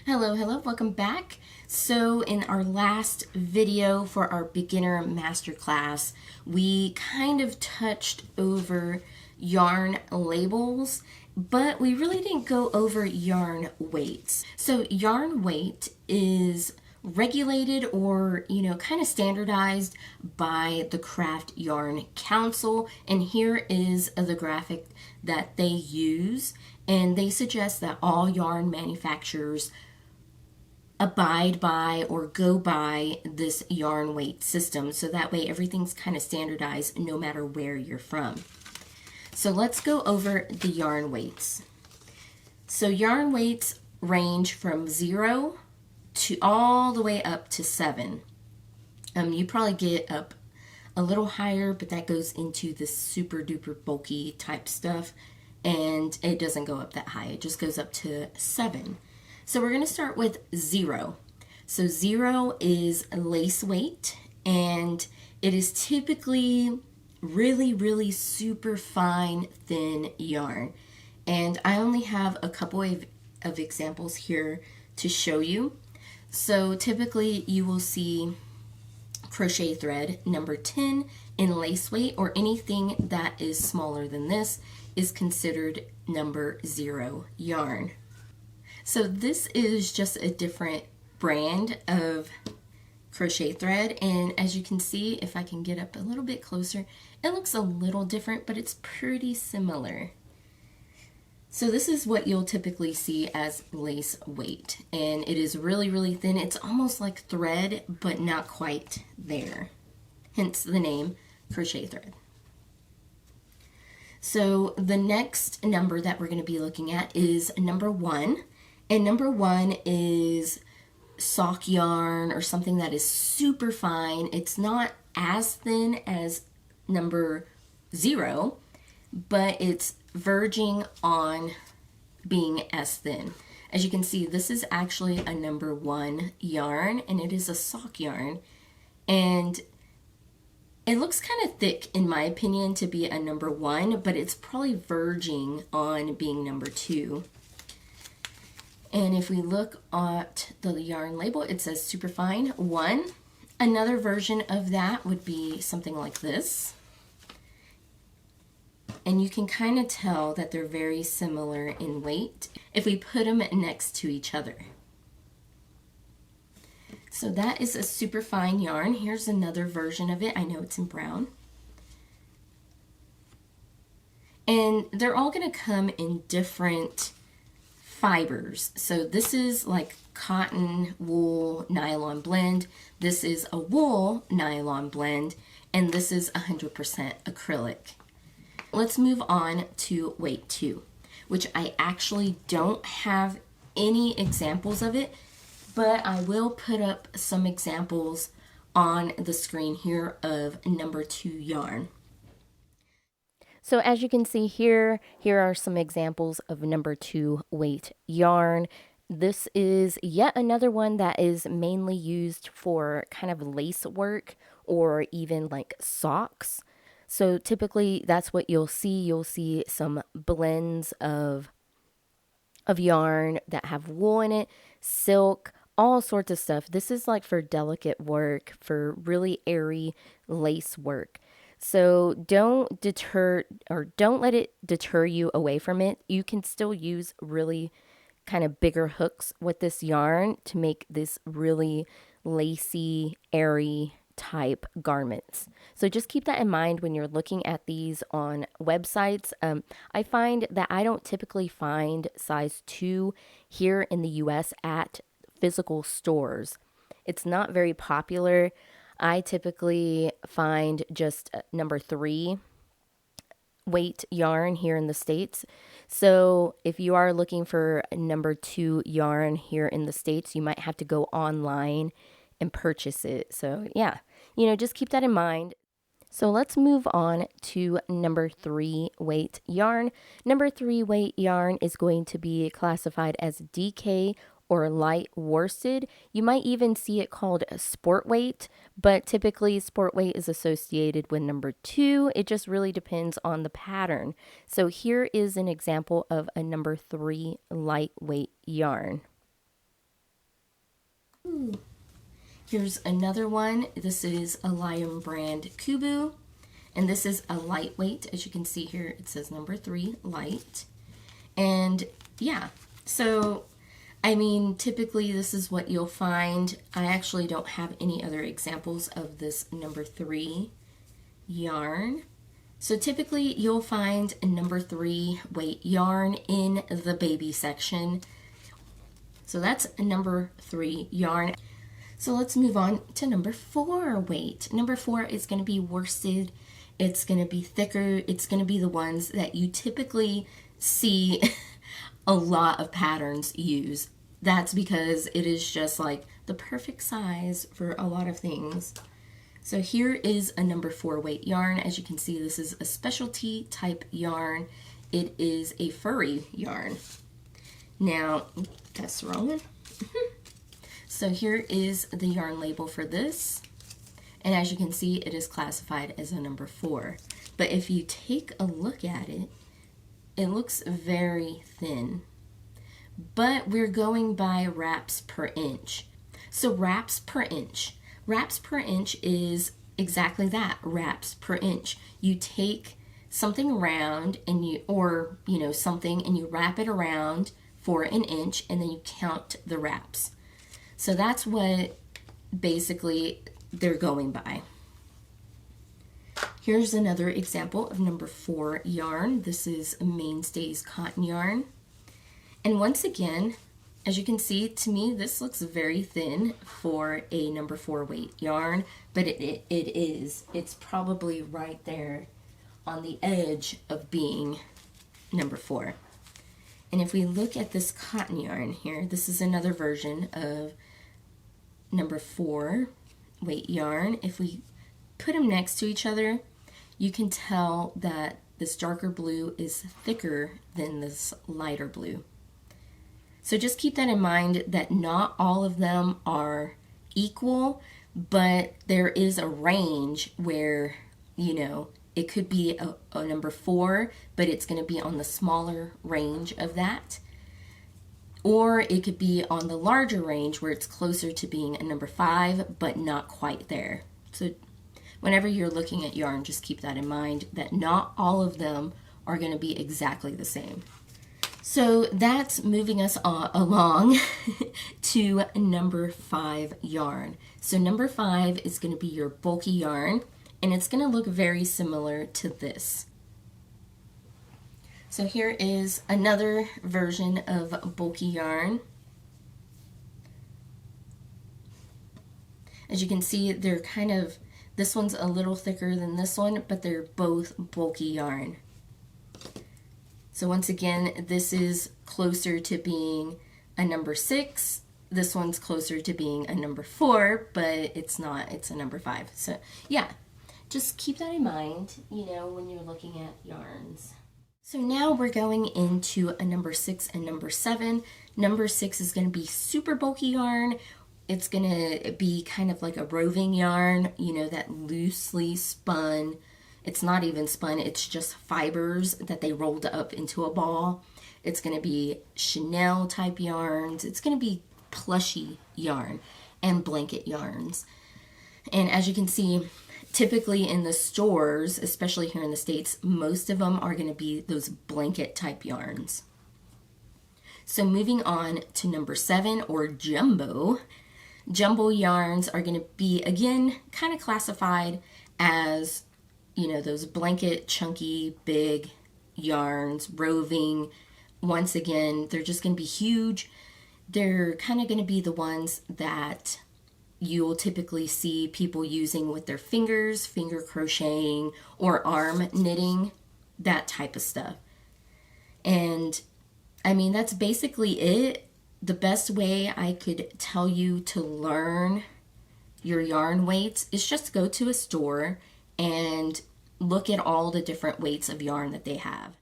Hello, welcome back. So in our last video for our beginner masterclass, we kind of touched over yarn labels, but we really didn't go over yarn weights. So yarn weight is regulated or, kind of standardized by the Craft Yarn Council. And here is the graphic that they use. And they suggest that all yarn manufacturers abide by or go by this yarn weight system, so that way everything's kind of standardized no matter where you're from. So let's go over the yarn weights. So yarn weights range from 0 to all the way up to 7. You probably get up a little higher, but that goes into the super duper bulky type stuff, and it doesn't go up that high. It just goes up to 7. So we're going to start with 0. So 0 is lace weight, and it is typically really super fine, thin yarn. And I only have a couple of examples here to show you. So typically you will see crochet thread number 10 in lace weight, or anything that is smaller than this is considered number 0 yarn. So this is just a different brand of crochet thread, and as you can see, if I can get up a little bit closer, it looks a little different, but it's pretty similar. So this is what you'll typically see as lace weight, and it is really thin. It's almost like thread, but not quite there. Hence the name crochet thread. So the next number that we're going to be looking at is number 1. And number 1 is sock yarn, or something that is super fine. It's not as thin as number 0, but it's verging on being as thin. As you can see, this is actually a number 1 yarn, and it is a sock yarn. And it looks kind of thick, in my opinion, to be a number 1, but it's probably verging on being number 2. And if we look at the yarn label, it says Superfine 1. Another version of that would be something like this. And you can kind of tell that they're very similar in weight if we put them next to each other. So that is a Superfine yarn. Here's another version of it. I know it's in brown. And they're all going to come in different fibers. So this is like cotton, wool, nylon blend. This is a wool nylon blend, and this is 100% acrylic. Let's move on to weight 2, which I actually don't have any examples of it, but I will put up some examples on the screen here of number 2 yarn. So as you can see here are some examples of number 2 weight yarn. This is yet another one that is mainly used for kind of lace work or even like socks. So typically that's what you'll see. You'll see some blends of yarn that have wool in it, silk, all sorts of stuff. This is like for delicate work, for really airy lace work. So don't let it deter you away from it. You can still use really kind of bigger hooks with this yarn to make this really lacy, airy type garments. So just keep that in mind when you're looking at these on websites. I find that I don't typically find size 2 here in the US at physical stores. It's not very popular. I typically find just number 3 weight yarn here in the States. So if you are looking for number 2 yarn here in the States, you might have to go online and purchase it. So yeah, just keep that in mind. So let's move on to number 3 weight yarn. Number 3 weight yarn is going to be classified as DK or light worsted. You might even see it called a sport weight, but typically sport weight is associated with number 2. It just really depends on the pattern. So here is an example of a number 3 lightweight yarn. Ooh. Here's another one. This is a Lion brand Kubu, and this is a lightweight. As you can see here, it says number 3, light. And yeah, so I mean, typically this is what you'll find. I actually don't have any other examples of this number 3 yarn. So typically you'll find a number 3 weight yarn in the baby section. So that's a number 3 yarn. So let's move on to number 4 weight. Number 4 is going to be worsted. It's going to be thicker. It's going to be the ones that you typically see a lot of patterns use. That's because it is just like the perfect size for a lot of things. So here is a number 4 weight yarn. As you can see, this is a specialty type yarn. It is a furry yarn. Now, that's the wrong one. So here is the yarn label for this. And as you can see, it is classified as a number 4. But if you take a look at it, it looks very thin. But we're going by wraps per inch. So wraps per inch. Wraps per inch is exactly that, wraps per inch. You take something round and something, and you wrap it around for an inch, and then you count the wraps. So that's what basically they're going by. Here's another example of number 4 yarn. This is Mainstays cotton yarn. And once again, as you can see, to me, this looks very thin for a number 4 weight yarn, but it is. It's probably right there on the edge of being number 4. And if we look at this cotton yarn here, this is another version of number 4 weight yarn. If we put them next to each other, you can tell that this darker blue is thicker than this lighter blue. So just keep that in mind, that not all of them are equal, but there is a range where, it could be a number 4, but it's going to be on the smaller range of that. Or it could be on the larger range where it's closer to being a number 5, but not quite there. So whenever you're looking at yarn, just keep that in mind, that not all of them are going to be exactly the same. So that's moving us along to number 5 yarn. So number 5 is going to be your bulky yarn, and it's going to look very similar to this. So here is another version of bulky yarn. As you can see, they're this one's a little thicker than this one, but they're both bulky yarn. So once again, this is closer to being a number 6. This one's closer to being a number 4, but it's not, it's a number 5. So yeah, just keep that in mind, when you're looking at yarns. So now we're going into a number 6 and number 7. Number 6 is going to be super bulky yarn. It's going to be kind of like a roving yarn, that loosely spun. It's not even spun, it's just fibers that they rolled up into a ball. It's going to be Chanel type yarns. It's going to be plushy yarn and blanket yarns. And as you can see, typically in the stores, especially here in the States, most of them are going to be those blanket type yarns. So moving on to number 7, or jumbo. Jumbo yarns are going to be, again, kind of classified as those blanket, chunky, big yarns, roving. Once again, they're just going to be huge. They're kind of going to be the ones that you'll typically see people using with their fingers, finger crocheting, or arm knitting, that type of stuff. And I mean, that's basically it. The best way I could tell you to learn your yarn weights is just go to a store and look at all the different weights of yarn that they have.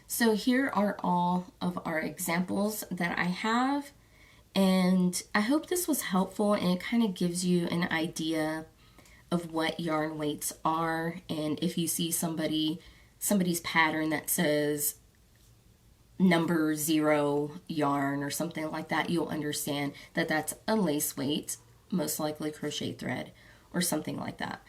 So here are all of our examples that I have, and I hope this was helpful, and it kind of gives you an idea of what yarn weights are. And if you see somebody's pattern that says number 0 yarn or something like that, you'll understand that that's a lace weight, most likely crochet thread or something like that.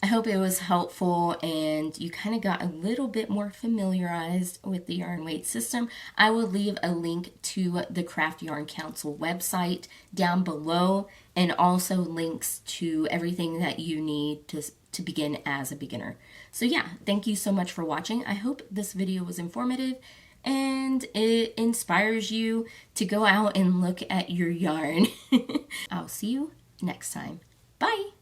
I hope it was helpful and you kind of got a little bit more familiarized with the yarn weight system. I will leave a link to the Craft Yarn Council website down below, and also links to everything that you need to begin as a beginner. So yeah, thank you so much for watching. I hope this video was informative and it inspires you to go out and look at your yarn. I'll see you next time. Bye!